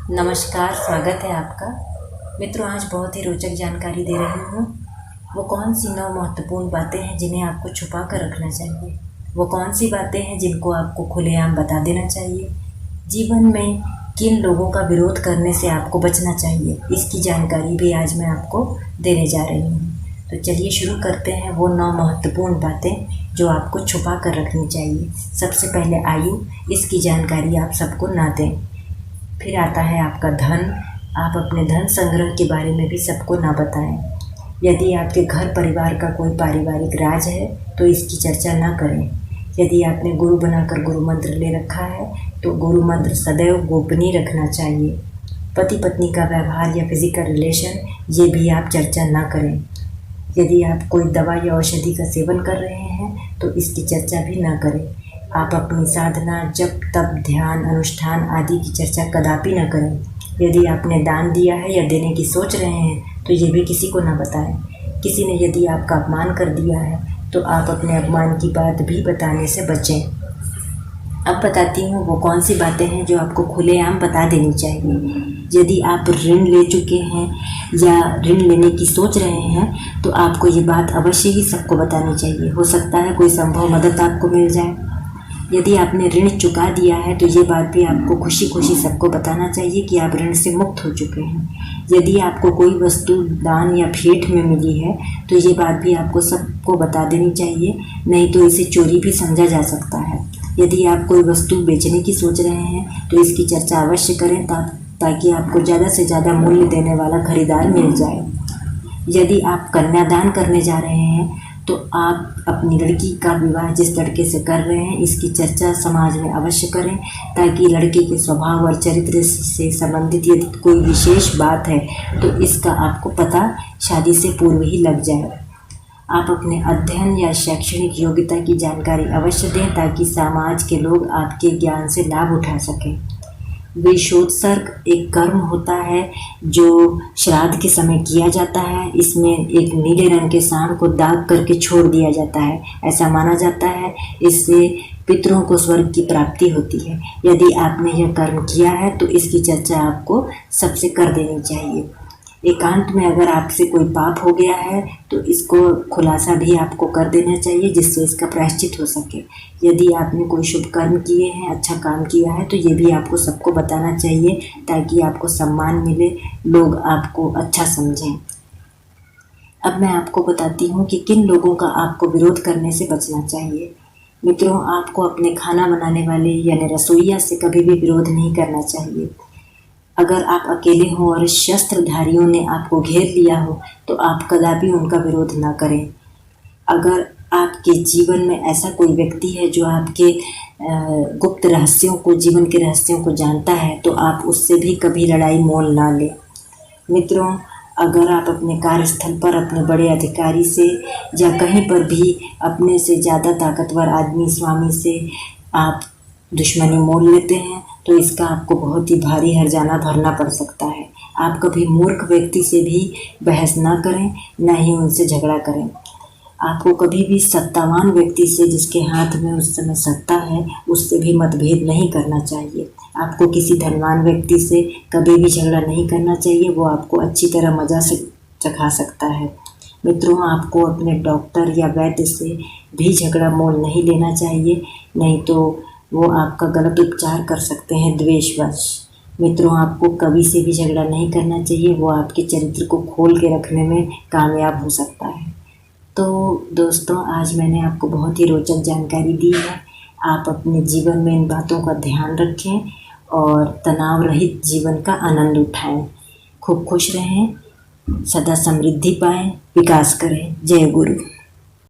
नमस्कार, स्वागत है आपका। मित्रों, आज बहुत ही रोचक जानकारी दे रही हूँ। वो कौन सी 9 महत्वपूर्ण बातें हैं जिन्हें आपको छुपा कर रखना चाहिए। वो कौन सी बातें हैं जिनको आपको खुलेआम बता देना चाहिए। जीवन में किन लोगों का विरोध करने से आपको बचना चाहिए, इसकी जानकारी भी आज मैं आपको देने जा रही हूँ। तो चलिए शुरू करते हैं वो 9 महत्वपूर्ण बातें जो आपको छुपा कर रखनी चाहिए। सबसे पहले आयु, इसकी जानकारी आप सबको ना दें। फिर आता है आपका धन, आप अपने धन संग्रह के बारे में भी सबको ना बताएं। यदि आपके घर परिवार का कोई पारिवारिक राज है तो इसकी चर्चा ना करें। यदि आपने गुरु बनाकर गुरु मंत्र ले रखा है तो गुरु मंत्र सदैव गोपनीय रखना चाहिए। पति पत्नी का व्यवहार या फिजिकल रिलेशन, ये भी आप चर्चा ना करें। यदि आप कोई दवा या औषधि का सेवन कर रहे हैं तो इसकी चर्चा भी ना करें। आप अपनी साधना, जप, तप, ध्यान, अनुष्ठान आदि की चर्चा कदापि न करें। यदि आपने दान दिया है या देने की सोच रहे हैं तो ये भी किसी को न बताएं। किसी ने यदि आपका अपमान कर दिया है तो आप अपने अपमान की बात भी बताने से बचें। अब बताती हूँ वो कौन सी बातें हैं जो आपको खुलेआम बता देनी चाहिए। यदि आप ऋण ले चुके हैं या ऋण लेने की सोच रहे हैं तो आपको ये बात अवश्य ही सबको बतानी चाहिए। हो सकता है कोई संभव मदद आपको मिल जाए। यदि आपने ऋण चुका दिया है तो ये बात भी आपको खुशी खुशी सबको बताना चाहिए कि आप ऋण से मुक्त हो चुके हैं। यदि आपको कोई वस्तु दान या भेंट में मिली है तो ये बात भी आपको सबको बता देनी चाहिए, नहीं तो इसे चोरी भी समझा जा सकता है। यदि आप कोई वस्तु बेचने की सोच रहे हैं तो इसकी चर्चा अवश्य करें ताकि आपको ज़्यादा से ज़्यादा मूल्य देने वाला खरीदार मिल जाए। यदि आप कन्यादान करने जा रहे हैं तो आप अपनी लड़की का विवाह जिस लड़के से कर रहे हैं इसकी चर्चा समाज में अवश्य करें, ताकि लड़के के स्वभाव और चरित्र से संबंधित यदि कोई विशेष बात है तो इसका आपको पता शादी से पूर्व ही लग जाए। आप अपने अध्ययन या शैक्षणिक योग्यता की जानकारी अवश्य दें ताकि समाज के लोग आपके ज्ञान से लाभ उठा सकें। विषोत्सर्ग एक कर्म होता है जो श्राद्ध के समय किया जाता है। इसमें एक नीले रंग के सांड को दाग करके छोड़ दिया जाता है। ऐसा माना जाता है इससे पितरों को स्वर्ग की प्राप्ति होती है। यदि आपने यह कर्म किया है तो इसकी चर्चा आपको सबसे कर देनी चाहिए। एकांत में अगर आपसे कोई पाप हो गया है तो इसको खुलासा भी आपको कर देना चाहिए जिससे इसका प्रायश्चित हो सके। यदि आपने कोई शुभ कर्म किए हैं, अच्छा काम किया है तो ये भी आपको सबको बताना चाहिए ताकि आपको सम्मान मिले, लोग आपको अच्छा समझें। अब मैं आपको बताती हूँ कि किन लोगों का आपको विरोध करने से बचना चाहिए। मित्रों, आपको अपने खाना बनाने वाले यानी रसोइया से कभी भी विरोध नहीं करना चाहिए। अगर आप अकेले हों और शस्त्रधारियों ने आपको घेर लिया हो तो आप कदापि उनका विरोध ना करें। अगर आपके जीवन में ऐसा कोई व्यक्ति है जो आपके गुप्त रहस्यों को, जीवन के रहस्यों को जानता है तो आप उससे भी कभी लड़ाई मोल ना लें। मित्रों, अगर आप अपने कार्यस्थल पर अपने बड़े अधिकारी से या कहीं पर भी अपने से ज़्यादा ताकतवर आदमी, स्वामी से आप दुश्मनी मोल लेते हैं तो इसका आपको बहुत ही भारी हर्जाना भरना पड़ सकता है। आप कभी मूर्ख व्यक्ति से भी बहस ना करें, ना ही उनसे झगड़ा करें। आपको कभी भी सत्तावान व्यक्ति से, जिसके हाथ में उस समय सत्ता है, उससे भी मतभेद नहीं करना चाहिए। आपको किसी धनवान व्यक्ति से कभी भी झगड़ा नहीं करना चाहिए, वो आपको अच्छी तरह मज़ा से चखा सकता है। मित्रों, आपको अपने डॉक्टर या वैद्य से भी झगड़ा मोल नहीं लेना चाहिए, नहीं तो वो आपका गलत उपचार कर सकते हैं द्वेषवश। मित्रों, आपको कभी से भी झगड़ा नहीं करना चाहिए, वो आपके चरित्र को खोल के रखने में कामयाब हो सकता है। तो दोस्तों, आज मैंने आपको बहुत ही रोचक जानकारी दी है। आप अपने जीवन में इन बातों का ध्यान रखें और तनाव रहित जीवन का आनंद उठाएं। खूब खुश रहें, सदा समृद्धि पाएं, विकास करें। जय गुरु।